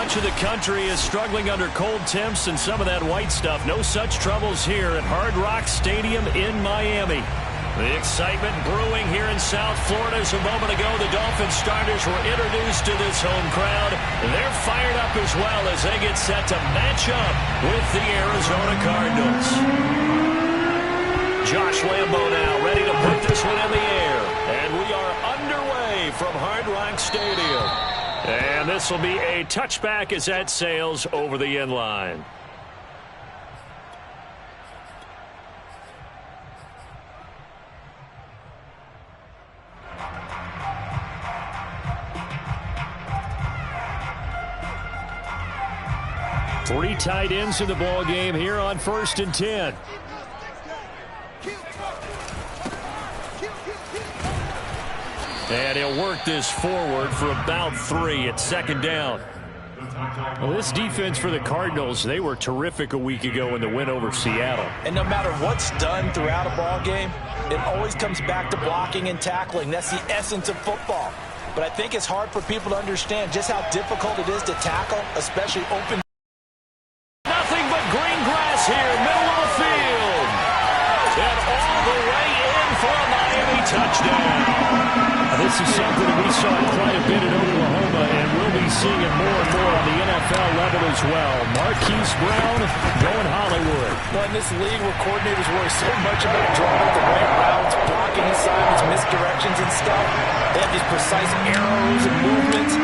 much of the country is struggling under cold temps and some of that white stuff. No such troubles here at Hard Rock Stadium in Miami. The excitement brewing here in South Florida. As a moment ago, the Dolphins starters were introduced to this home crowd. They're fired up as well as they get set to match up with the Arizona Cardinals. Josh Lambo now ready to put this one in the air. And we are underway from Hard Rock Stadium. And this will be a touchback as that sails over the end line. Three tight ends in the ball game here on 1st and 10. And he'll work this forward for about 3 at 2nd down. Well, this defense for the Cardinals, they were terrific a week ago in the win over Seattle. And no matter what's done throughout a ball game, it always comes back to blocking and tackling. That's the essence of football. But I think it's hard for people to understand just how difficult it is to tackle, especially open. Nothing but green grass here, middle of the field. And all the way in for a Miami touchdown. This is something that we saw quite a bit in Oklahoma, and we'll be seeing it more and more on the NFL level as well. Marquise Brown going Hollywood. Well, in this league where coordinators worry so much about drawing up the right routes, blocking assignments, misdirections and stuff, they have these precise arrows and movements.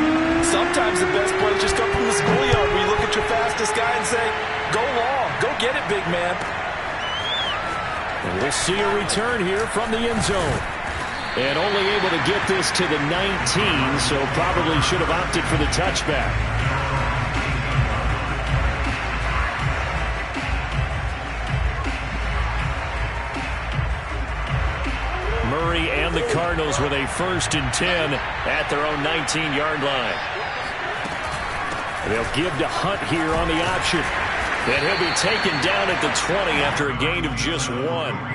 Sometimes the best plays just come from the schoolyard where you look at your fastest guy and say, go long, go get it, big man. And we'll see a return here from the end zone. And only able to get this to the 19, so probably should have opted for the touchback. Murray and the Cardinals with a 1st and 10 at their own 19-yard line. They'll give to Hunt here on the option. And he'll be taken down at the 20 after a gain of just 1.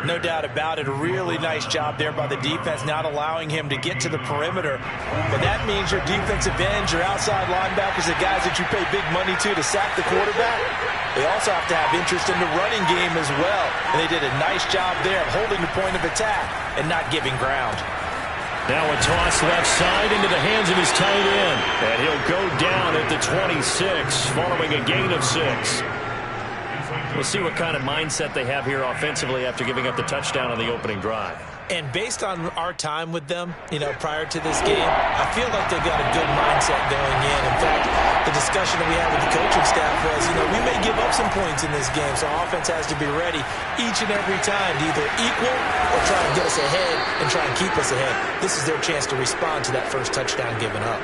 No doubt about it. A really nice job there by the defense, not allowing him to get to the perimeter. But that means your defensive ends, your outside linebackers, the guys that you pay big money to sack the quarterback, they also have to have interest in the running game as well. And they did a nice job there of holding the point of attack and not giving ground. Now a toss left side into the hands of his tight end. And he'll go down at the 26 following a gain of 6. We'll see what kind of mindset they have here offensively after giving up the touchdown on the opening drive. And based on our time with them, prior to this game, I feel like they've got a good mindset going in. In fact, the discussion that we had with the coaching staff was, we may give up some points in this game, so offense has to be ready each and every time to either equal or try to get us ahead and try and keep us ahead. This is their chance to respond to that first touchdown given up.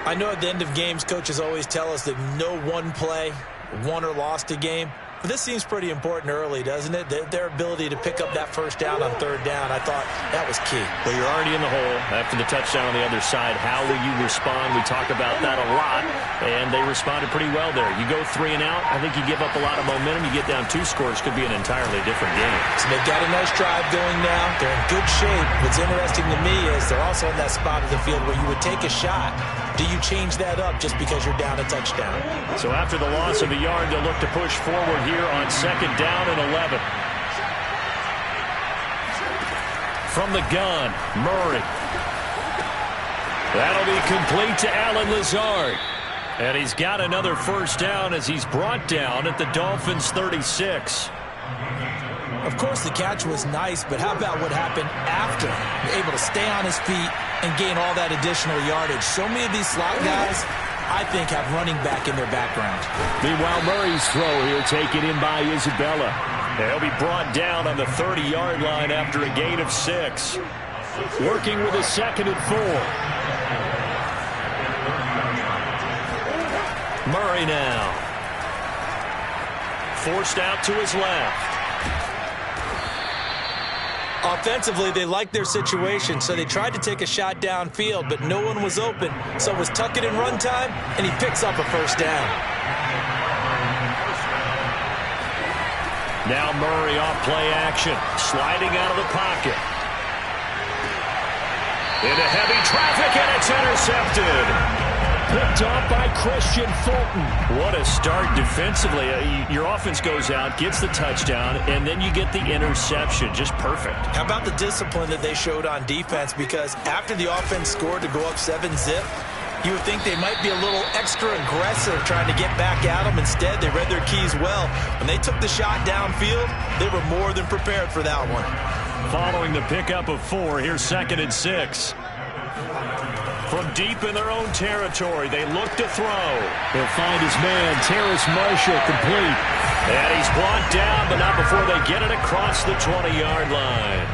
I know at the end of games, coaches always tell us that no one play won or lost a game. But this seems pretty important early, doesn't it? Their ability to pick up that first down on 3rd down, I thought that was key. Well, you're already in the hole after the touchdown on the other side. How will you respond? We talk about that a lot, and they responded pretty well there. You go 3 and out, I think you give up a lot of momentum. You get down 2 scores, could be an entirely different game. So they've got a nice drive going now. They're in good shape. What's interesting to me is they're also in that spot of the field where you would take a shot. Do you change that up just because you're down a touchdown? So after the loss of a yard, they'll look to push forward here on 2nd down and 11. From the gun, Murray. That'll be complete to Allen Lazard. And he's got another 1st down as he's brought down at the Dolphins' 36. Of course, the catch was nice, but how about what happened after? Able to stay on his feet and gain all that additional yardage. So many of these slot guys, I think, have running back in their background. Meanwhile, Murray's throw here taken in by Isabella. He'll be brought down on the 30-yard line after a gain of 6. Working with a 2nd and 4. Murray now. Forced out to his left. Offensively, they liked their situation, so they tried to take a shot downfield, but no one was open. So it was tuck it in run time, and he picks up a 1st down. Now Murray off play action, sliding out of the pocket. Into heavy traffic, and it's intercepted. picked off by Christian Fulton. What a start defensively. Your offense goes out, gets the touchdown, and then you get the interception. Just perfect. How about the discipline that they showed on defense? Because after the offense scored to go up 7-zip, you would think they might be a little extra aggressive trying to get back at them. Instead, they read their keys well. When they took the shot downfield, they were more than prepared for that one. Following the pickup of 4, here's 2nd and 6. From deep in their own territory, they look to throw. He'll find his man, Terrace Marshall, complete. And he's blocked down, but not before they get it across the 20-yard line.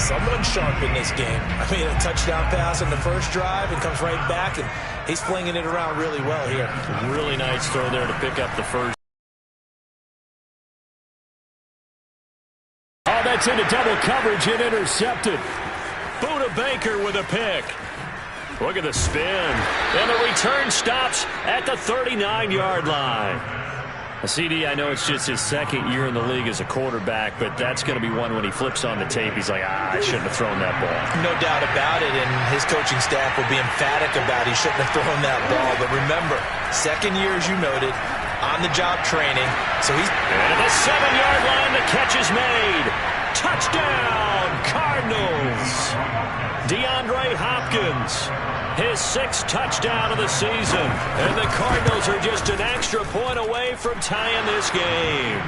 Someone sharp in this game. I mean, a touchdown pass on the first drive and comes right back, and he's flinging it around really well here. Really nice throw there to pick up the first. Oh, that's into double coverage and intercepted. Buda Baker with a pick. Look at the spin. And the return stops at the 39-yard line. CD, I know it's just his 2nd year in the league as a quarterback, but that's going to be one when he flips on the tape. He's like, I shouldn't have thrown that ball. No doubt about it, and his coaching staff will be emphatic about he shouldn't have thrown that ball. But remember, 2nd year, as you noted, on-the-job training. So he's... And at the 7-yard line, the catch is made. Touchdown, Cardinals. DeAndre Hopkins, his 6th touchdown of the season. And the Cardinals are just an extra point away from tying this game.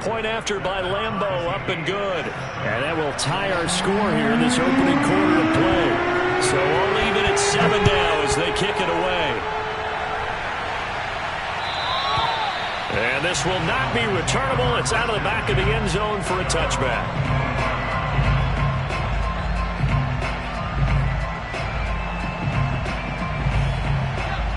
Point after by Lambeau, up and good. And that will tie our score here in this opening quarter of play. So we'll leave it at 7 now as they kick it away. And this will not be returnable. It's out of the back of the end zone for a touchback.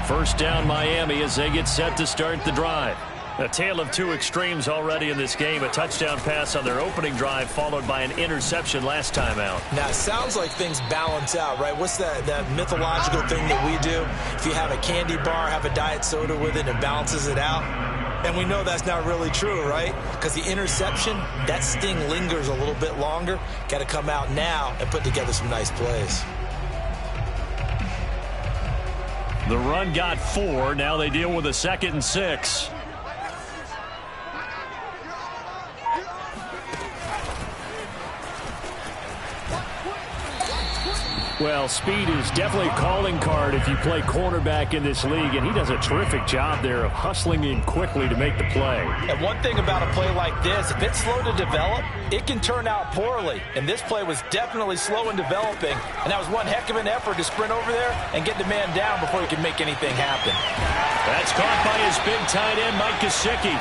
First down Miami as they get set to start the drive. A tale of two extremes already in this game. A touchdown pass on their opening drive followed by an interception last time out. Now, it sounds like things balance out, right? What's that mythological thing that we do? If you have a candy bar, have a diet soda with it, it balances it out. And we know that's not really true, right? Because the interception, that sting lingers a little bit longer. Got to come out now and put together some nice plays. The run got 4. Now they deal with a 2nd and 6. Well, speed is definitely a calling card if you play cornerback in this league, and he does a terrific job there of hustling in quickly to make the play. And one thing about a play like this, if it's slow to develop, it can turn out poorly. And this play was definitely slow in developing, and that was one heck of an effort to sprint over there and get the man down before he could make anything happen. That's caught by his big tight end, Mike Gesicki.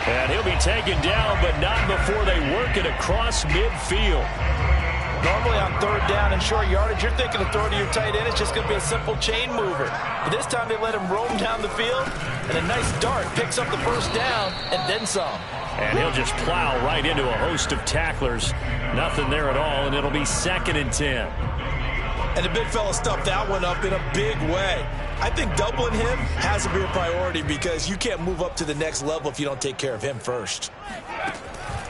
And he'll be taken down, but not before they work it across midfield. Normally on 3rd down and short yardage, you're thinking of throwing to your tight end. It's just going to be a simple chain mover. But this time they let him roam down the field, and a nice dart picks up the first down and then some. And he'll just plow right into a host of tacklers. Nothing there at all, and it'll be 2nd and 10. And the big fella stuffed that one up in a big way. I think doubling him has to be a priority because you can't move up to the next level if you don't take care of him first.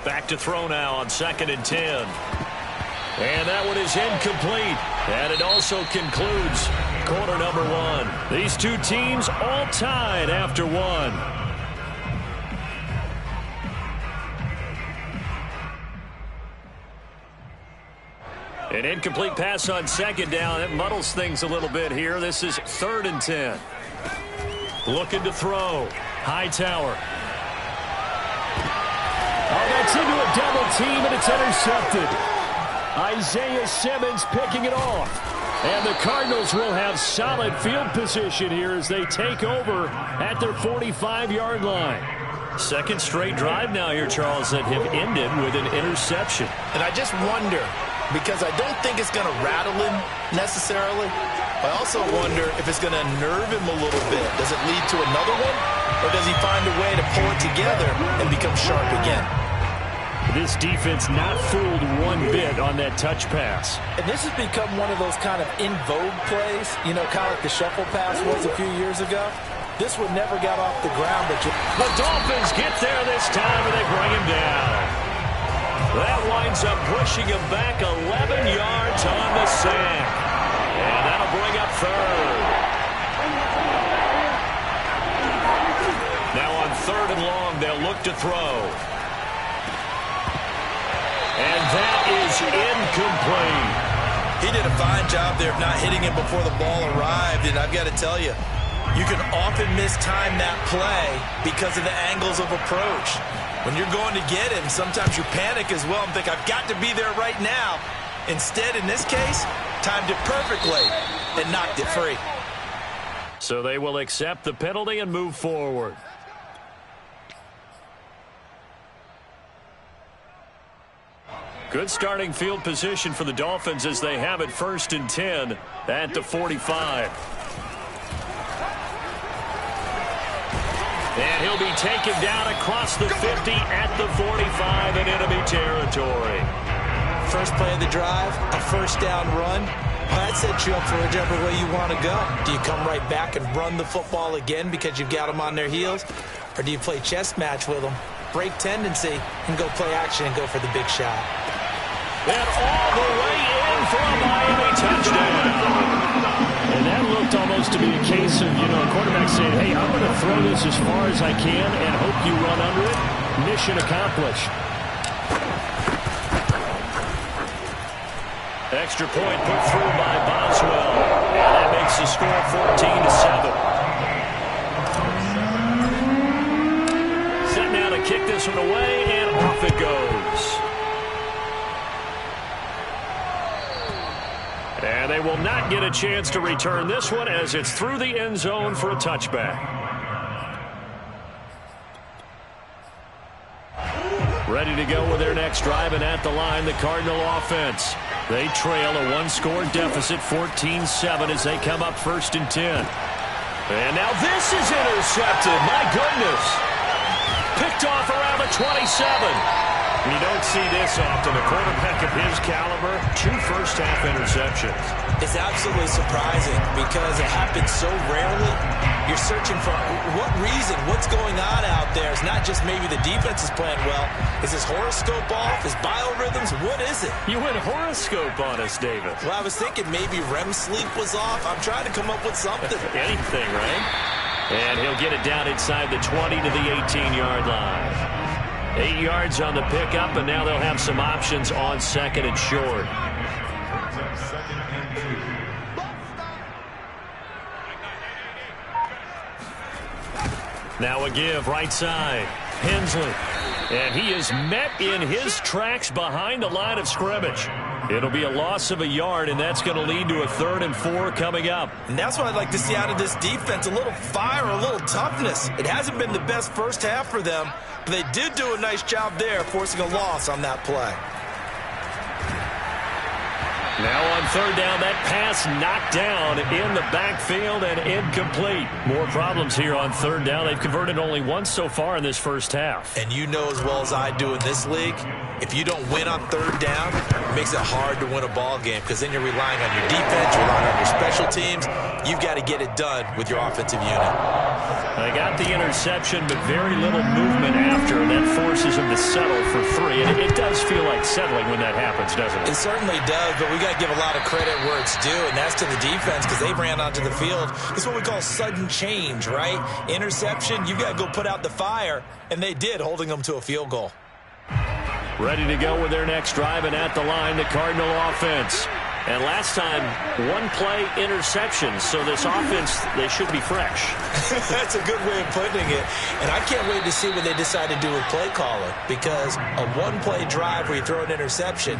Back to throw now on 2nd and 10. And that one is incomplete. And it also concludes quarter number 1. These two teams all tied after 1. An incomplete pass on 2nd down. It muddles things a little bit here. This is 3rd and 10. Looking to throw. Hightower. Oh, that's into a double team, and it's intercepted. Isaiah Simmons picking it off. And the Cardinals will have solid field position here as they take over at their 45-yard line. 2nd straight drive now here, Charles, that have ended with an interception. And I just wonder, because I don't think it's going to rattle him necessarily. I also wonder if it's going to nerve him a little bit. Does it lead to another one? Or does he find a way to pull it together and become sharp again? This defense not fooled one bit on that touch pass. And this has become one of those kind of in vogue plays, you know, kind of like the shuffle pass was a few years ago. This one never got off the ground. But the Dolphins get there this time, and they bring him down. That winds up pushing him back 11 yards on the sack. And that'll bring up 3rd. He did a fine job there of not hitting him before the ball arrived, and I've got to tell you, you can often mistime that play because of the angles of approach. When you're going to get him, sometimes you panic as well and think, I've got to be there right now. Instead, in this case, timed it perfectly and knocked it free. So they will accept the penalty and move forward. Good starting field position for the Dolphins as they have it 1st and 10 at the 45. And he'll be taken down across the 50 at the 45 in enemy territory. First play of the drive, a first down run. Well, that sets you up for whichever way you want to go. Do you come right back and run the football again because you've got them on their heels? Or do you play chess match with them, break tendency, and go play action and go for the big shot? And all the way in for a Miami touchdown. And that looked almost to be a case of, a quarterback saying, hey, I'm going to throw this as far as I can and hope you run under it. Mission accomplished. Extra point put through by Boswell. And that makes the score 14-7. Set now to kick this one away, and off it goes. And they will not get a chance to return this one as it's through the end zone for a touchback. Ready to go with their next drive, and at the line, the Cardinal offense. They trail a one-score deficit, 14-7, as they come up 1st and 10. And now this is intercepted. My goodness. Picked off around the 27. You don't see this often. A quarterback of his caliber, 2 first-half interceptions. It's absolutely surprising because it happens so rarely. You're searching for what reason, what's going on out there. It's not just maybe the defense is playing well. Is his horoscope off? His biorhythms? What is it? You went horoscope on us, David. Well, I was thinking maybe REM sleep was off. I'm trying to come up with something. Anything, right? And he'll get it down inside the 20 to the 18-yard line. 8 yards on the pickup, and now they'll have some options on 2nd and short. Now a give, right side. Hensley. And he is met in his tracks behind the line of scrimmage. It'll be a loss of a yard, and that's going to lead to a 3rd and 4 coming up. And that's what I'd like to see out of this defense, a little fire, a little toughness. It hasn't been the best first half for them, but they did do a nice job there, forcing a loss on that play. Now on 3rd down, that pass knocked down in the backfield and incomplete. More problems here on 3rd down. They've converted only once so far in this first half. And you know as well as I do in this league, if you don't win on 3rd down, it makes it hard to win a ball game because then you're relying on your defense, you're relying on your special teams. You've got to get it done with your offensive unit. They got the interception, but very little movement after, and that forces them to settle for 3. And it does feel like settling when that happens, doesn't it? It certainly does, but we got to give a lot of credit where it's due, and that's to the defense because they ran onto the field. It's what we call sudden change, right? Interception, you got to go put out the fire, and they did, holding them to a field goal. Ready to go with their next drive, and at the line, the Cardinal offense. And last time, 1-play interceptions, so this offense, they should be fresh. That's a good way of putting it. And I can't wait to see what they decide to do with play calling, because a 1-play drive where you throw an interception,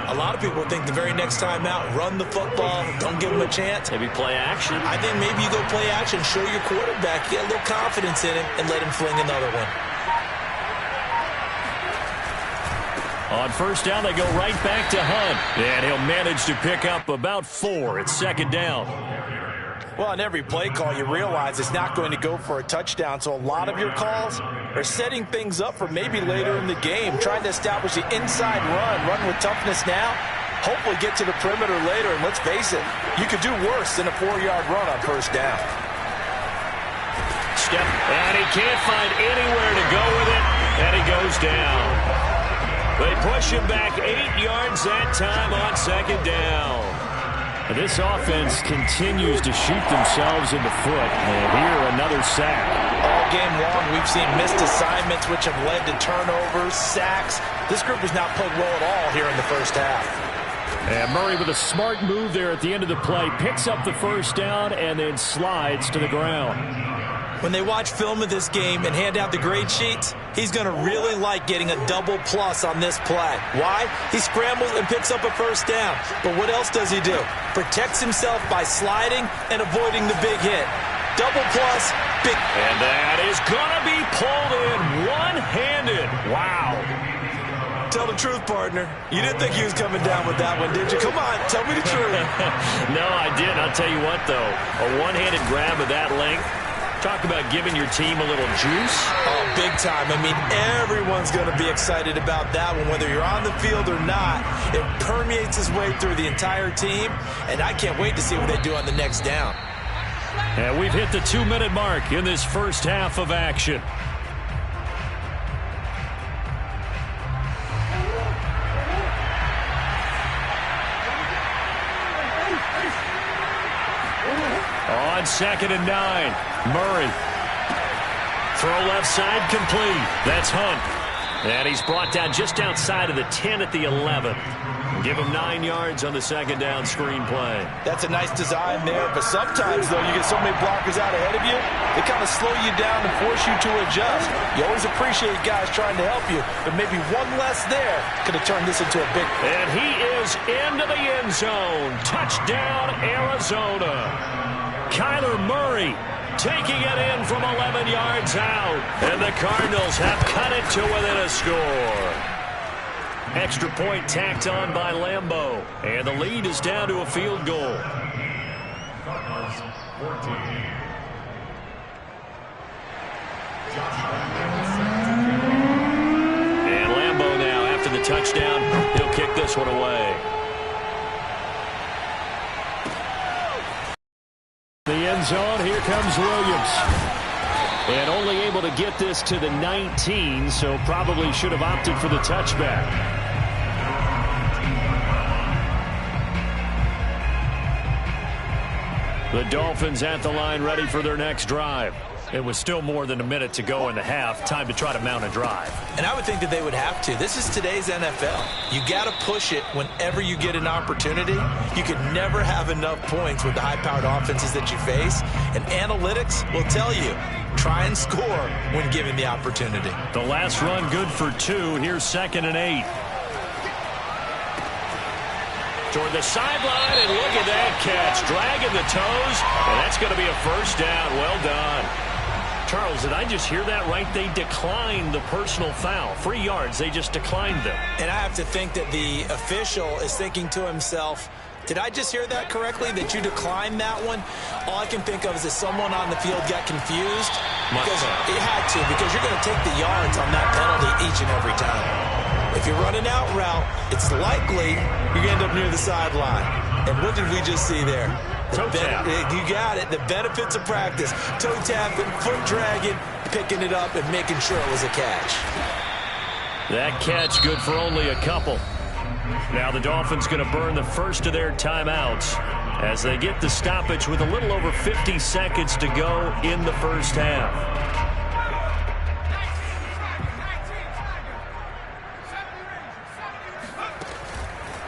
a lot of people think the very next time out, run the football, don't give them a chance. Maybe play action. I think maybe you go play action, show your quarterback, get a little confidence in him, and let him fling another one. On 1st down, they go right back to Hunt. And he'll manage to pick up about 4. It's 2nd down. Well, on every play call, you realize it's not going to go for a touchdown. So a lot of your calls are setting things up for maybe later in the game, trying to establish the inside run with toughness now, hopefully get to the perimeter later. And let's face it, you could do worse than a 4-yard run on 1st down. Step, and he can't find anywhere to go with it, and he goes down. They push him back 8 yards that time on 2nd down. And this offense continues to shoot themselves in the foot. And here, another sack. All game long, we've seen missed assignments, which have led to turnovers, sacks. This group has not played well at all here in the first half. And Murray with a smart move there at the end of the play. Picks up the first down and then slides to the ground. When they watch film of this game and hand out the grade sheets, he's going to really like getting a double plus on this play. Why? He scrambles and picks up a first down. But what else does he do? Protects himself by sliding and avoiding the big hit. Double plus, big. And that is going to be pulled in one-handed. Wow. Tell the truth, partner. You didn't think he was coming down with that one, did you? Come on, tell me the truth. No, I didn't. I'll tell you what, though. A one-handed grab of that length. Talk about giving your team a little juice. Oh, big time. I mean, everyone's going to be excited about that one, whether you're on the field or not. It permeates its way through the entire team, and I can't wait to see what they do on the next down. And we've hit the 2-minute mark in this first half of action. On 2nd and 9, Murray. Throw left side complete. That's Hunt. And he's brought down just outside of the 10 at the 11. Give him 9 yards on the second down screen play. That's a nice design there, but sometimes, though, you get so many blockers out ahead of you, they kind of slow you down and force you to adjust. You always appreciate guys trying to help you, but maybe one less there could have turned this into a big... And he is into the end zone. Touchdown, Arizona. Kyler Murray taking it in from 11 yards out. And the Cardinals have cut it to within a score. Extra point tacked on by Lambeau. And the lead is down to a field goal. And Lambeau now, after the touchdown, he'll kick this one away. The end zone, here comes Williams. And only able to get this to the 19, so probably should have opted for the touchback. The Dolphins at the line, ready for their next drive. It was still more than a minute to go in the half. Time to try to mount a drive. And I would think that they would have to. This is today's NFL. You got to push it whenever you get an opportunity. You could never have enough points with the high-powered offenses that you face. And analytics will tell you, try and score when given the opportunity. The last run good for 2. Here's 2nd and 8. Toward the sideline, and look at that catch. Dragging the toes, and that's going to be a first down. Well done. Charles, did I just hear that right? They declined the personal foul. 3 yards, they just declined them. And I have to think that the official is thinking to himself, did I just hear that correctly, that you declined that one? All I can think of is that someone on the field got confused. Because it had to, because you're going to take the yards on that penalty each and every time. If you're running out route, it's likely you're going to end up near the sideline. And what did we just see there? Toe tap. You got it. The benefits of practice. Toe tapping, foot dragging, picking it up, and making sure it was a catch. That catch good for only a couple. Now the Dolphins going to burn the first of their timeouts as they get the stoppage with a little over 50 seconds to go in the first half.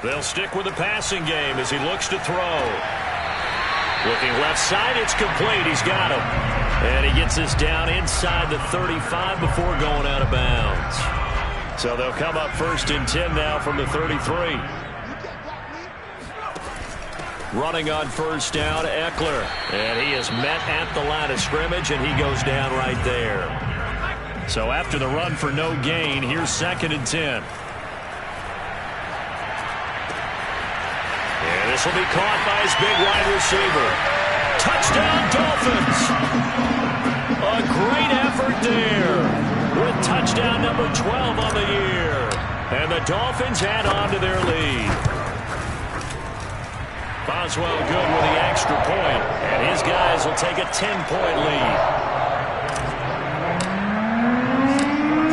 They'll stick with the passing game as he looks to throw. Looking left side, it's complete. He's got him. And he gets this down inside the 35 before going out of bounds. So they'll come up 1st and 10 now from the 33. Running on first down, Eckler. And he is met at the line of scrimmage, and he goes down right there. So after the run for no gain, here's 2nd and 10. And this will be caught by his big wide receiver. Touchdown, Dolphins! A great effort there with touchdown number 12 on the year. And the Dolphins add on to their lead. Boswell good with the extra point, and his guys will take a 10-point lead.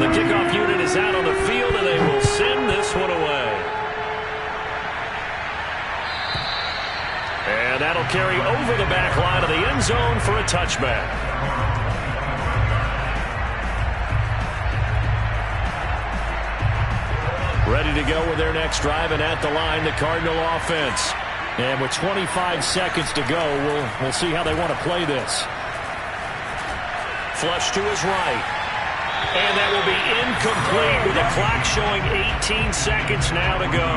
The kickoff unit is out on the field, and they will send this one away. And that'll carry over the back line of the end zone for a touchback. Ready to go with their next drive, and at the line, the Cardinal offense. And with 25 seconds to go, we'll see how they want to play this. Flush to his right. And that will be incomplete with the clock showing 18 seconds now to go.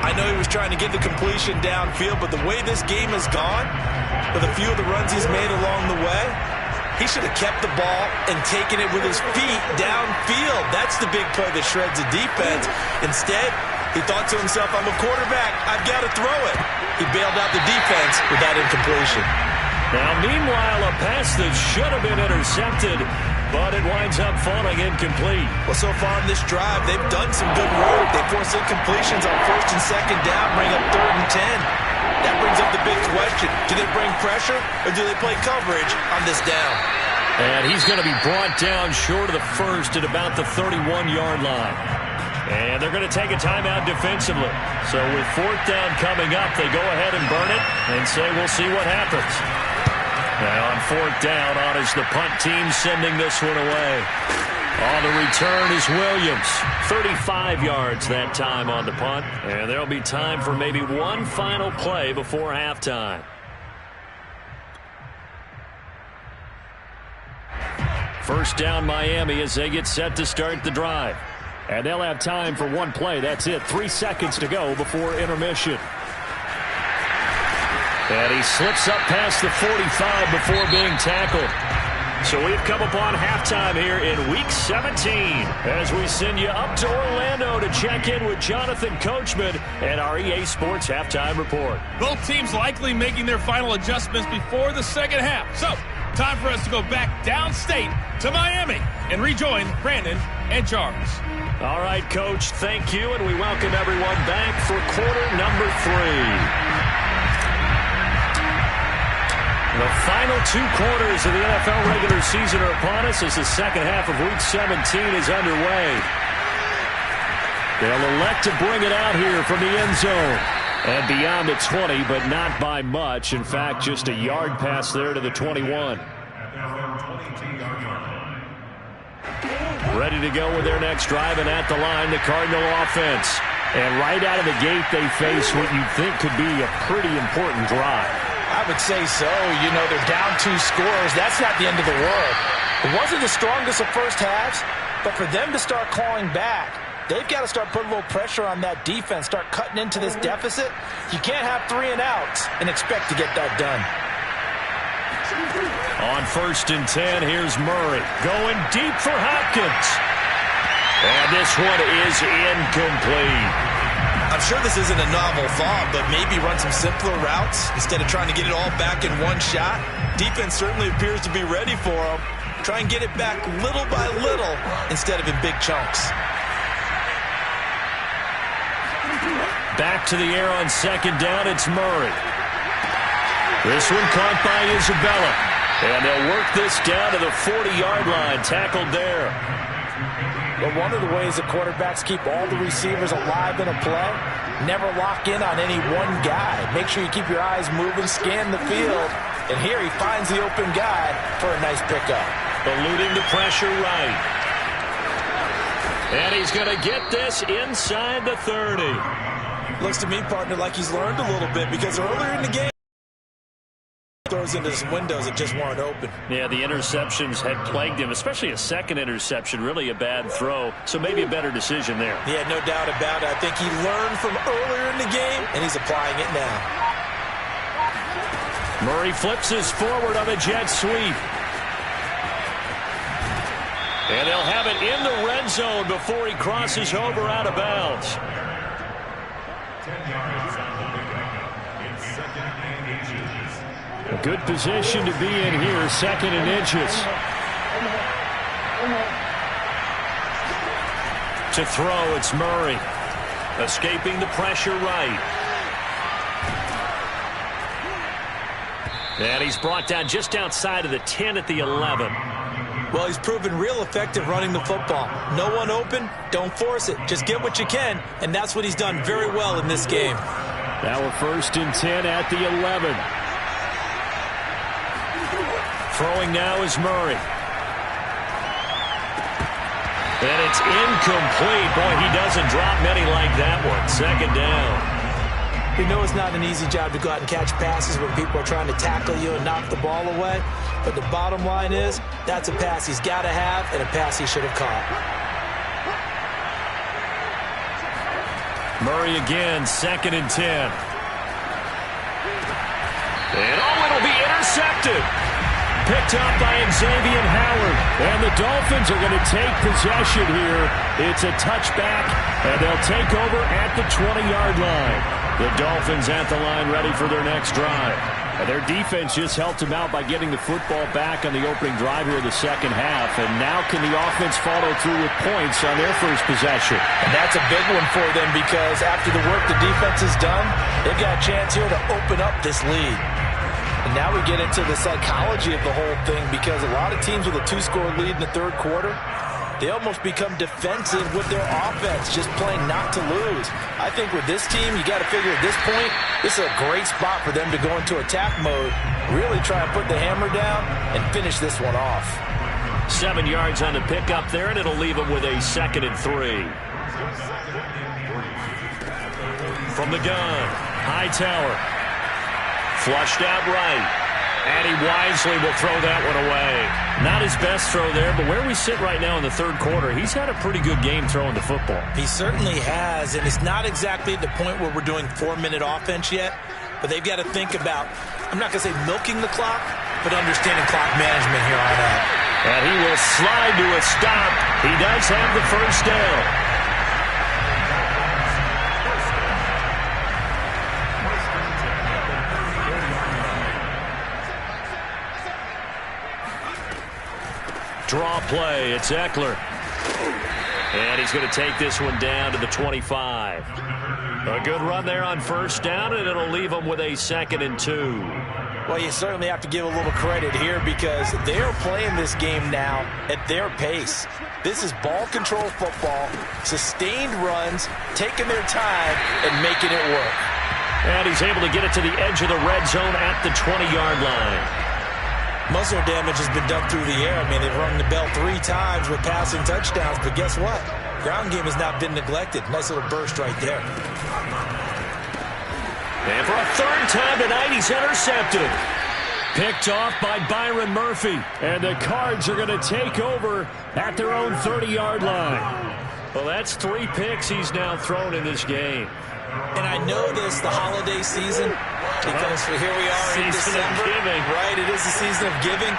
I know he was trying to get the completion downfield, but the way this game has gone, with a few of the runs he's made along the way, he should have kept the ball and taken it with his feet downfield. That's the big play that shreds the defense. Instead, he thought to himself, I'm a quarterback, I've got to throw it. He bailed out the defense with that incompletion. Now, meanwhile, a pass that should have been intercepted, but it winds up falling incomplete. Well, so far in this drive, they've done some good work. They force incompletions on 1st and 2nd down, bring up 3rd and 10. That brings up the big question. Do they bring pressure or do they play coverage on this down? And he's going to be brought down short of the first at about the 31-yard line. And they're going to take a timeout defensively. So with 4th down coming up, they go ahead and burn it and say we'll see what happens. Now on 4th down, on is the punt team sending this one away. On the return is Williams. 35 yards that time on the punt. And there'll be time for maybe one final play before halftime. First down Miami as they get set to start the drive. And they'll have time for one play. That's it. 3 seconds to go before intermission. And he slips up past the 45 before being tackled. So we've come upon halftime here in Week 17 as we send you up to Orlando to check in with Jonathan Coachman and our EA Sports Halftime Report. Both teams likely making their final adjustments before the second half. So, time for us to go back downstate to Miami and rejoin Brandon and Charles. All right, Coach, thank you, and we welcome everyone back for quarter number 3. The final 2 quarters of the NFL regular season are upon us as the second half of Week 17 is underway. They'll elect to bring it out here from the end zone and beyond the 20, but not by much. In fact, just a yard pass there to the 21. Ready to go with their next drive, and at the line, the Cardinal offense. And right out of the gate, they face what you'd think could be a pretty important drive. I would say so. You know, they're down 2 scores. That's not the end of the world. It wasn't the strongest of first halves, but for them to start clawing back, they've got to start putting a little pressure on that defense, start cutting into this deficit. You can't have 3 and outs and expect to get that done. On 1st and 10, here's Murray going deep for Hopkins. And this one is incomplete. I'm sure this isn't a novel thought, but maybe run some simpler routes instead of trying to get it all back in one shot. Defense certainly appears to be ready for them. Try and get it back little by little instead of in big chunks. Back to the air on 2nd down, it's Murray. This one caught by Isabella. And they'll work this down to the 40-yard line, tackled there. But one of the ways that quarterbacks keep all the receivers alive in a play, never lock in on any one guy. Make sure you keep your eyes moving, scan the field. And here he finds the open guy for a nice pickup. Eluding the pressure right. And he's going to get this inside the 30. Looks to me, partner, like he's learned a little bit because earlier in the game, throws into some windows that just weren't open. Yeah, the interceptions had plagued him, especially a second interception, really a bad throw. So maybe a better decision there. Yeah, no doubt about it. I think he learned from earlier in the game, and he's applying it now. Murray flips his forward on a jet sweep. And they'll have it in the red zone before he crosses over out of bounds. 10 yards on the pickup. It's 2nd and inches. A good position to be in here, 2nd and inches. To throw, it's Murray. Escaping the pressure right. And he's brought down just outside of the 10 at the 11. Well, he's proven real effective running the football. No one open, don't force it. Just get what you can, and that's what he's done very well in this game. Now we're 1st and 10 at the 11. Throwing now is Murray. And it's incomplete. Boy, he doesn't drop many like that one. Second down. You know it's not an easy job to go out and catch passes when people are trying to tackle you and knock the ball away. But the bottom line is, that's a pass he's got to have and a pass he should have caught. Murray again, 2nd and 10. And it'll be intercepted. Picked up by Xavier Howard. And the Dolphins are going to take possession here. It's a touchback, and they'll take over at the 20-yard line. The Dolphins at the line ready for their next drive. And their defense just helped them out by getting the football back on the opening drive here in the second half. And now can the offense follow through with points on their first possession? And that's a big one for them because after the work the defense has done, they've got a chance here to open up this lead. And now we get into the psychology of the whole thing because a lot of teams with a 2-score lead in the third quarter, they almost become defensive with their offense, just playing not to lose. I think with this team, you got to figure at this point, this is a great spot for them to go into attack mode, really try and put the hammer down and finish this one off. 7 yards on the pickup there, and it'll leave them with a 2nd and 3. From the gun, Hightower. Flushed out right. And he wisely will throw that one away. Not his best throw there, but where we sit right now in the third quarter, he's had a pretty good game throwing the football. He certainly has, and it's not exactly at the point where we're doing 4-minute offense yet, but they've got to think about, I'm not going to say milking the clock, but understanding clock management here on out. And he will slide to a stop. He does have the first down. Draw play, it's Eckler. And he's going to take this one down to the 25. A good run there on first down, and it'll leave him with a 2nd and 2. Well, you certainly have to give a little credit here because they're playing this game now at their pace. This is ball control football, sustained runs, taking their time and making it work. And he's able to get it to the edge of the red zone at the 20-yard line. Muscle damage has been done through the air. I mean, they've rung the bell 3 times with passing touchdowns, but guess what? Ground game has not been neglected. Nice little burst right there. And for a 3rd time tonight, he's intercepted. Picked off by Byron Murphy. And the Cards are going to take over at their own 30-yard line. Well, that's 3 picks he's now thrown in this game. And I know this, the holiday season, because here we are in December. Right, it is the season of giving.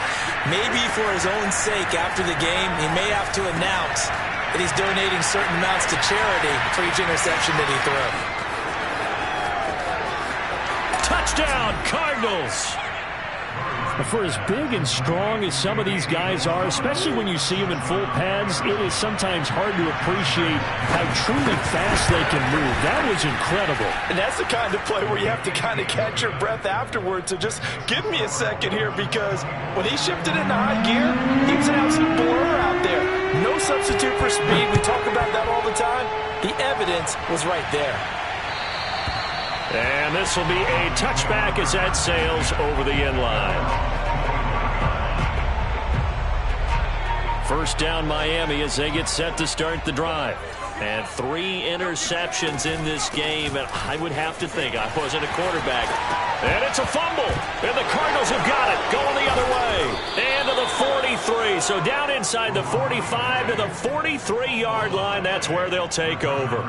Maybe for his own sake, after the game, he may have to announce that he's donating certain amounts to charity for each interception that he threw. Touchdown, Cardinals! For as big and strong as some of these guys are, especially when you see them in full pads, it is sometimes hard to appreciate how truly fast they can move. That was incredible. And that's the kind of play where you have to kind of catch your breath afterwards. So just give me a second here because when he shifted into high gear, he was an absolute blur out there. No substitute for speed. We talk about that all the time. The evidence was right there. And this will be a touchback as that sails over the end line. First down Miami as they get set to start the drive. And 3 interceptions in this game. And I would have to think I wasn't a quarterback. And it's a fumble. And the Cardinals have got it. Going the other way. And to the 43. So down inside the 45 to the 43-yard line. That's where they'll take over.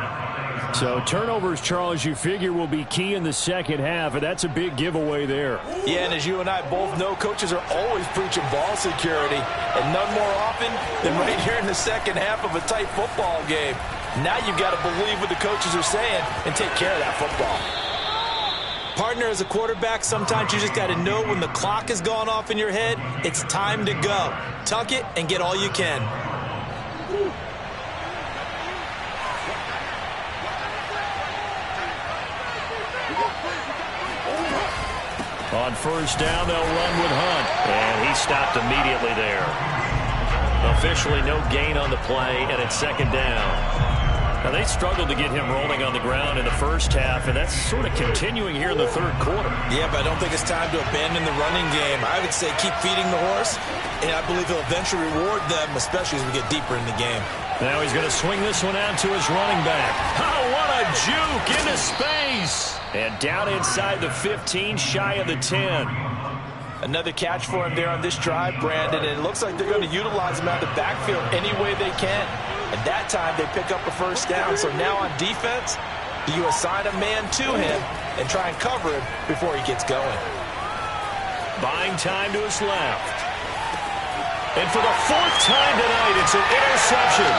So turnovers, Charles, you figure will be key in the second half, and that's a big giveaway there. Yeah, and as you and I both know, coaches are always preaching ball security, and none more often than right here in the second half of a tight football game. Now you've got to believe what the coaches are saying and take care of that football. Partner, as a quarterback, sometimes you just got to know when the clock has gone off in your head, it's time to go. Tuck it and get all you can. On first down, they'll run with Hunt. And he stopped immediately there. Officially no gain on the play, and it's 2nd down. Now, they struggled to get him rolling on the ground in the first half, and that's sort of continuing here in the third quarter. Yeah, but I don't think it's time to abandon the running game. I would say keep feeding the horse, and I believe he'll eventually reward them, especially as we get deeper in the game. Now he's going to swing this one out to his running back. Oh, what a juke into space. And down inside the 15, shy of the 10. Another catch for him there on this drive, Brandon, and it looks like they're going to utilize him out of the backfield any way they can. And that time they pick up a first down. So now on defense, do you assign a man to him and try and cover him before he gets going? Buying time to his left. And for the fourth time tonight, it's an interception.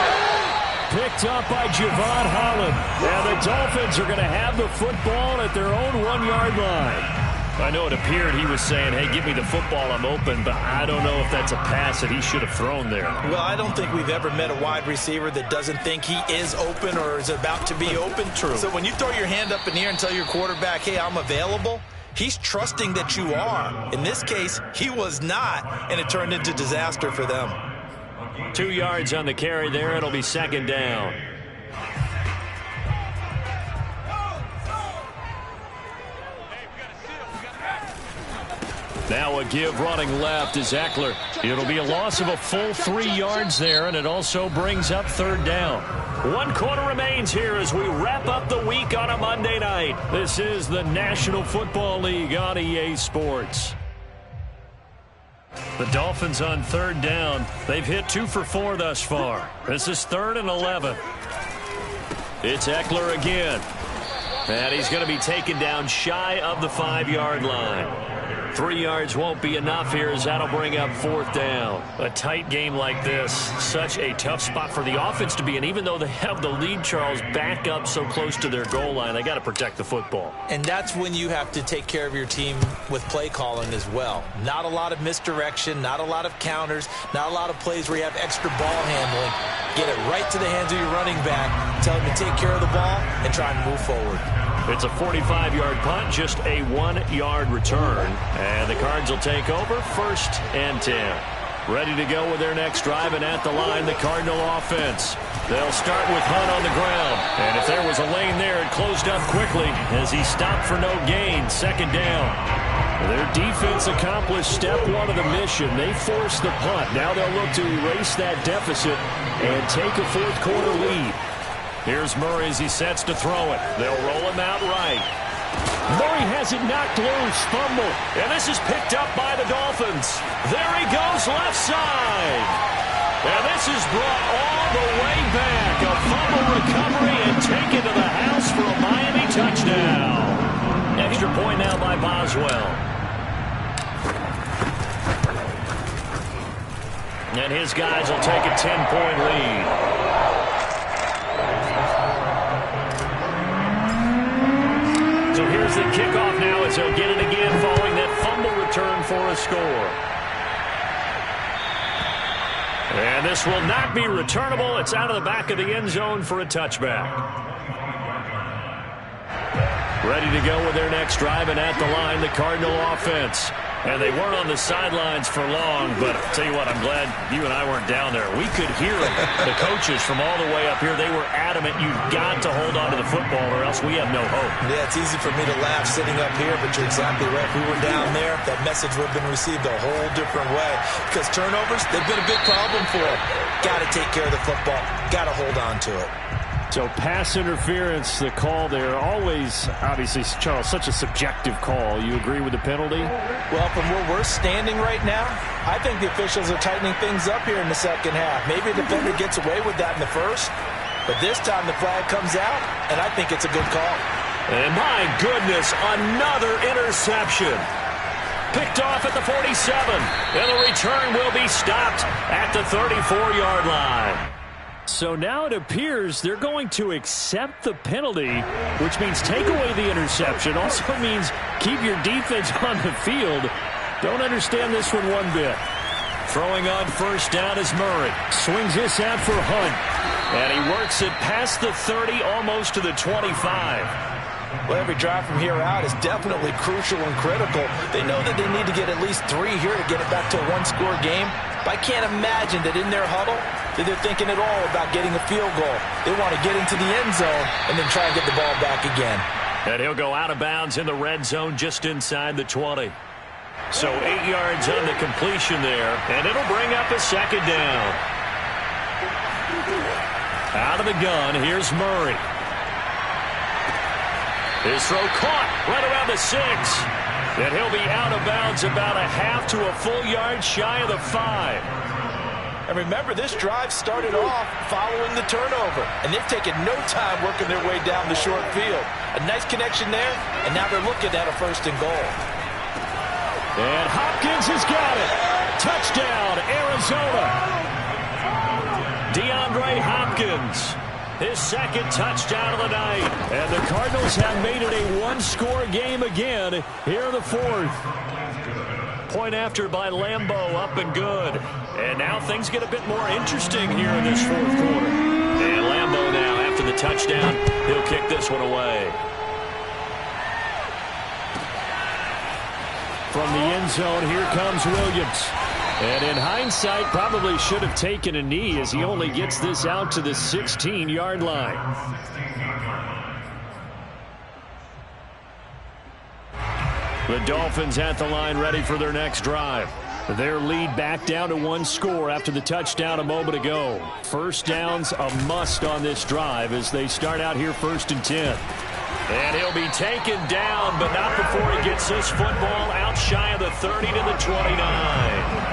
Picked up by Javon Holland. And the Dolphins are going to have the football at their own 1-yard line. I know it appeared he was saying, hey, give me the football, I'm open, but I don't know if that's a pass that he should have thrown there. Well, I don't think we've ever met a wide receiver that doesn't think he is open or is about to be open. True. So when you throw your hand up in the air and tell your quarterback, hey, I'm available, he's trusting that you are. In this case, he was not, and it turned into disaster for them. 2 yards on the carry there. It'll be second down. Now a give running left is Eckler. It'll be a loss of a full 3 yards there, and it also brings up third down. 1 quarter remains here as we wrap up the week on a Monday night. This is the National Football League on EA Sports. The Dolphins on third down. They've hit 2 for 4 thus far. This is 3rd and 11. It's Eckler again. And he's going to be taken down shy of the 5-yard line. 3 yards won't be enough here as that'll bring up fourth down. A tight game like this, such a tough spot for the offense to be in. Even though they have the lead, Charles, back up so close to their goal line, they got to protect the football. And that's when you have to take care of your team with play calling as well. Not a lot of misdirection, not a lot of counters, not a lot of plays where you have extra ball handling. Get it right to the hands of your running back, tell him to take care of the ball, and try and move forward. It's a 45-yard punt, just a 1-yard return. And the Cards will take over, 1st and 10. Ready to go with their next drive, and at the line, the Cardinal offense. They'll start with Hunt on the ground. And if there was a lane there, it closed up quickly as he stopped for no gain. Second down. Their defense accomplished step 1 of the mission. They forced the punt. Now they'll look to erase that deficit and take a fourth quarter lead. Here's Murray as he sets to throw it. They'll roll him out right. Murray has it knocked loose. Fumble. And this is picked up by the Dolphins. There he goes left side. And this is brought all the way back. A fumble recovery and taken to the house for a Miami touchdown. Extra point now by Boswell. And his guys will take a 10-point lead. So here's the kickoff now as they'll get it again following that fumble return for a score. And this will not be returnable. It's out of the back of the end zone for a touchback. Ready to go with their next drive, and at the line, the Cardinal offense. And they weren't on the sidelines for long, but I'll tell you what, I'm glad you and I weren't down there. We could hear the coaches from all the way up here. They were adamant, you've got to hold on to the football or else we have no hope. Yeah, it's easy for me to laugh sitting up here, but you're exactly right. If we were down there, that message would have been received a whole different way. Because turnovers, they've been a big problem for them. Got to take care of the football. Got to hold on to it. So pass interference, the call there, always, obviously, Charles, such a subjective call. You agree with the penalty? Well, from where we're standing right now, I think the officials are tightening things up here in the second half. Maybe a defender gets away with that in the first, but this time the flag comes out, and I think it's a good call. And my goodness, another interception. Picked off at the 47, and the return will be stopped at the 34-yard line. So now it appears they're going to accept the penalty, which means take away the interception. Also means keep your defense on the field. Don't understand this one bit. Throwing on first down is Murray. Swings this out for Hunt. And he works it past the 30, almost to the 25. Well, every drive from here out is definitely crucial and critical. They know that they need to get at least 3 here to get it back to a one-score game. But I can't imagine that in their huddle that they're thinking at all about getting a field goal. They want to get into the end zone and then try and get the ball back again. And he'll go out of bounds in the red zone just inside the 20. So 8 yards on the completion there, and it'll bring up a second down. Out of the gun, here's Murray. His throw caught right around the 6. And he'll be out of bounds about a half to a full yard shy of the 5. And remember, this drive started off following the turnover. And they've taken no time working their way down the short field. A nice connection there, and now they're looking at a 1st and goal. And Hopkins has got it. Touchdown, Arizona. DeAndre Hopkins, his 2nd touchdown of the night. And the Cardinals have made it a one-score game again here in the 4th. Point after by Lambeau, up and good. And now things get a bit more interesting here in this 4th quarter. And Lambeau now, after the touchdown, he'll kick this one away. From the end zone, here comes Williams. And in hindsight, probably should have taken a knee as he only gets this out to the 16-yard line. The Dolphins at the line ready for their next drive. Their lead back down to 1 score after the touchdown a moment ago. First downs a must on this drive as they start out here 1st and 10. And he'll be taken down, but not before he gets this football out shy of the 30 to the 29.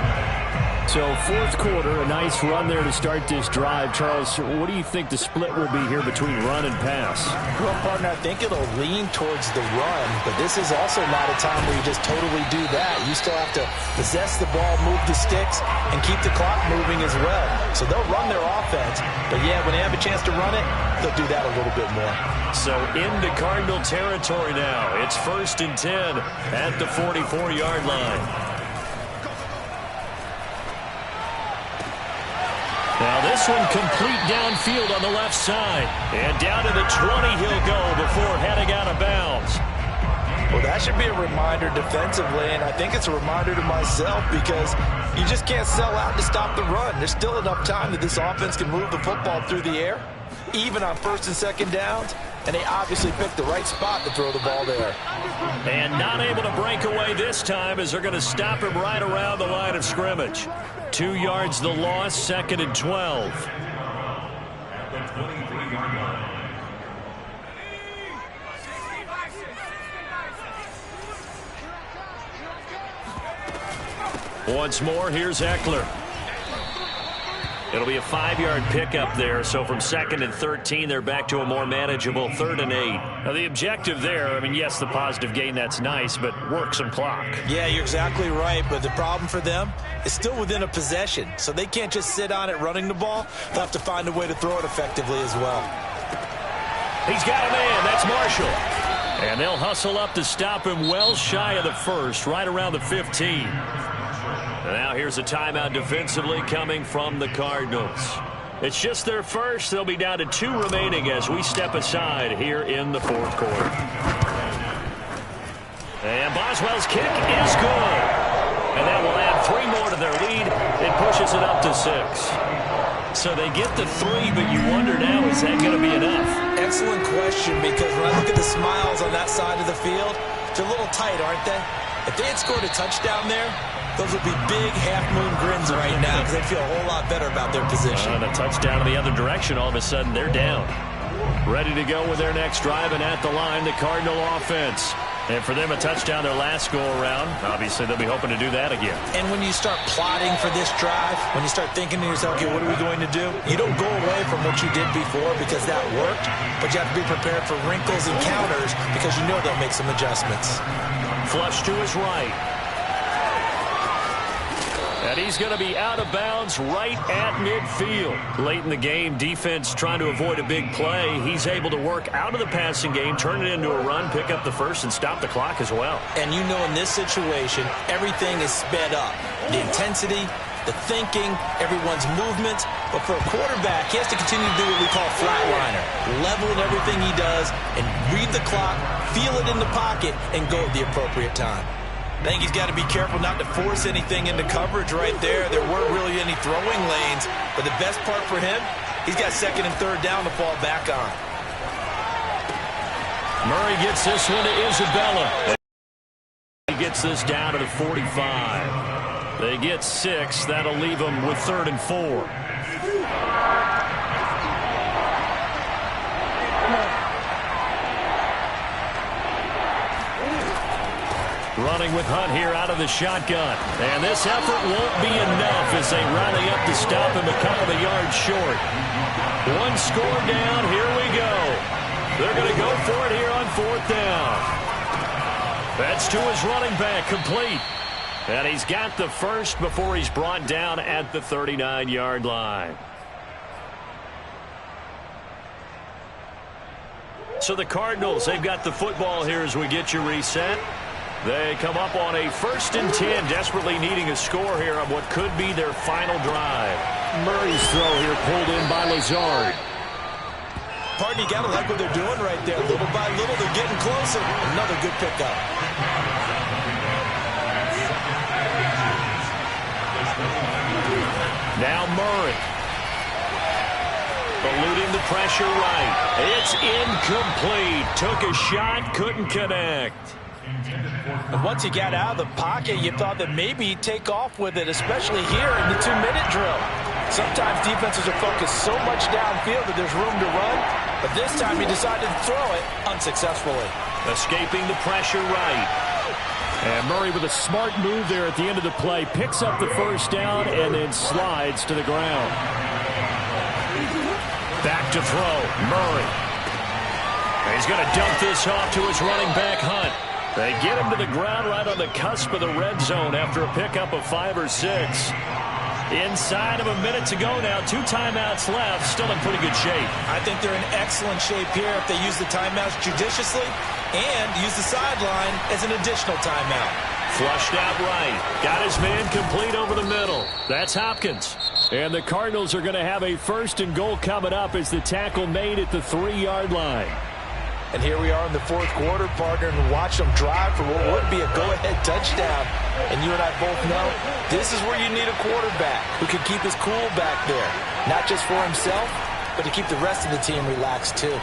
So 4th quarter, a nice run there to start this drive. Charles, what do you think the split will be here between run and pass? Well, partner, I think it'll lean towards the run, but this is also not a time where you just totally do that. You still have to possess the ball, move the sticks, and keep the clock moving as well. So they'll run their offense, but yeah, when they have a chance to run it, they'll do that a little bit more. So into Cardinal territory now. It's 1st and 10 at the 44-yard line. Now this one complete downfield on the left side. And down to the 20 he'll go before heading out of bounds. Well, that should be a reminder defensively, and I think it's a reminder to myself because you just can't sell out to stop the run. There's still enough time that this offense can move the football through the air, even on 1st and 2nd downs, and they obviously picked the right spot to throw the ball there. And not able to break away this time as they're going to stop him right around the line of scrimmage. 2 yards the loss, 2nd and 12. Once more, here's Eckler. It'll be a 5-yard pickup there, so from 2nd and 13, they're back to a more manageable 3rd and 8. Now, the objective there, I mean, yes, the positive gain, that's nice, but work some clock. Yeah, you're exactly right, but the problem for them is still within a possession, so they can't just sit on it running the ball. They'll have to find a way to throw it effectively as well. He's got a man. That's Marshall. And they'll hustle up to stop him well shy of the 1st, right around the 15. Now here's a timeout defensively coming from the Cardinals. It's just their first. They'll be down to 2 remaining as we step aside here in the 4th quarter. And Boswell's kick is good. And that will add 3 more to their lead. It pushes it up to 6. So they get the 3, but you wonder now, is that going to be enough? Excellent question, because when I look at the smiles on that side of the field, they're a little tight, aren't they? If they had scored a touchdown there, those would be big half-moon grins right now because they feel a whole lot better about their position. And a touchdown in the other direction, all of a sudden they're down. Ready to go with their next drive, and at the line, the Cardinal offense. And for them, a touchdown their last go-around. Obviously, they'll be hoping to do that again. And when you start plotting for this drive, when you start thinking to yourself, okay, what are we going to do? You don't go away from what you did before because that worked, but you have to be prepared for wrinkles and counters because you know they'll make some adjustments. Flush to his right. And he's going to be out of bounds right at midfield. Late in the game, defense trying to avoid a big play. He's able to work out of the passing game, turn it into a run, pick up the first, and stop the clock as well. And you know in this situation, everything is sped up. The intensity, the thinking, everyone's movements. But for a quarterback, he has to continue to do what we call flatliner. Level in everything he does and read the clock, feel it in the pocket, and go at the appropriate time. I think he's got to be careful not to force anything into coverage right there. There weren't really any throwing lanes. But the best part for him, he's got second and third down to fall back on. Murray gets this one to Isabella. He gets this down to the 45. They get 6. That'll leave them with 3rd and 4. Running with Hunt here out of the shotgun. And this effort won't be enough as they rally up to stop him a couple of yards short. One score down. Here we go. They're going to go for it here on 4th down. That's to his running back, complete. And he's got the first before he's brought down at the 39-yard line. So the Cardinals, they've got the football here as we get you reset. They come up on a 1st and 10, desperately needing a score here on what could be their final drive. Murray's throw here pulled in by Lazard. Pardon, you got to like what they're doing right there. Little by little, they're getting closer. Another good pickup. Now Murray. Eluding the pressure right. It's incomplete. Took a shot, couldn't connect. And once he got out of the pocket, you thought that maybe he'd take off with it, especially here in the 2-minute drill. Sometimes defenses are focused so much downfield that there's room to run, but this time he decided to throw it unsuccessfully. Escaping the pressure right. And Murray with a smart move there at the end of the play. Picks up the first down and then slides to the ground. Back to throw. Murray. He's going to dump this off to his running back, Hunt. They get him to the ground right on the cusp of the red zone after a pickup of 5 or 6. Inside of a minute to go now. 2 timeouts left. Still in pretty good shape. I think they're in excellent shape here if they use the timeouts judiciously and use the sideline as an additional timeout. Flushed out right. Got his man complete over the middle. That's Hopkins. And the Cardinals are going to have a 1st and goal coming up as the tackle made at the 3-yard line. And here we are in the 4th quarter, partner, and watch them drive for what would be a go-ahead touchdown. And you and I both know this is where you need a quarterback who can keep his cool back there. Not just for himself, but to keep the rest of the team relaxed too.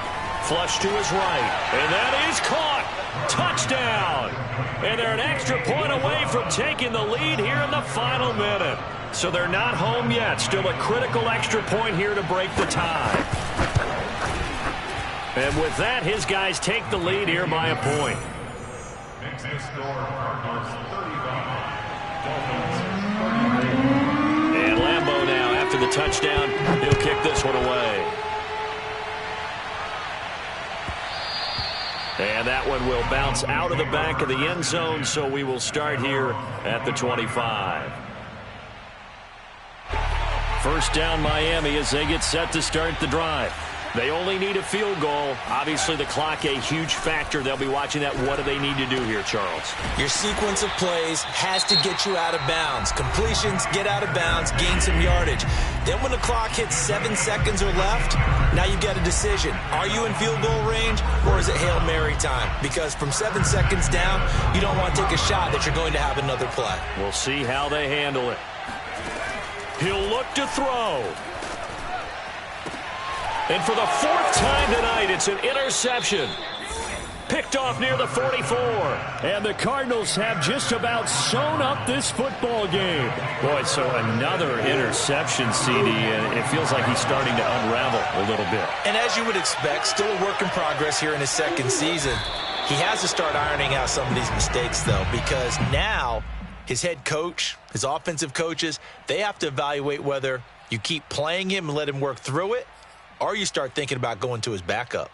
Flush to his right. And that is caught. Touchdown. And they're an extra point away from taking the lead here in the final minute. So they're not home yet. Still a critical extra point here to break the tie. And with that, his guys take the lead here by a point. Makes the score Cardinals 35, Dolphins 30. And Lambeau now, after the touchdown, he'll kick this one away. And that one will bounce out of the back of the end zone, so we will start here at the 25. 1st down Miami as they get set to start the drive. They only need a field goal. Obviously, the clock a huge factor. They'll be watching that. What do they need to do here, Charles? Your sequence of plays has to get you out of bounds. Completions, get out of bounds, gain some yardage. Then when the clock hits 7 seconds or left, now you've got a decision. Are you in field goal range or is it Hail Mary time? Because from 7 seconds down, you don't want to take a shot that you're going to have another play. We'll see how they handle it. He'll look to throw. And for the 4th time tonight, it's an interception. Picked off near the 44. And the Cardinals have just about sewn up this football game. Boy, so another interception, CD, and it feels like he's starting to unravel a little bit. And as you would expect, still a work in progress here in his 2nd season. He has to start ironing out some of these mistakes, though, because now his head coach, his offensive coaches, they have to evaluate whether you keep playing him and let him work through it, or you start thinking about going to his backup.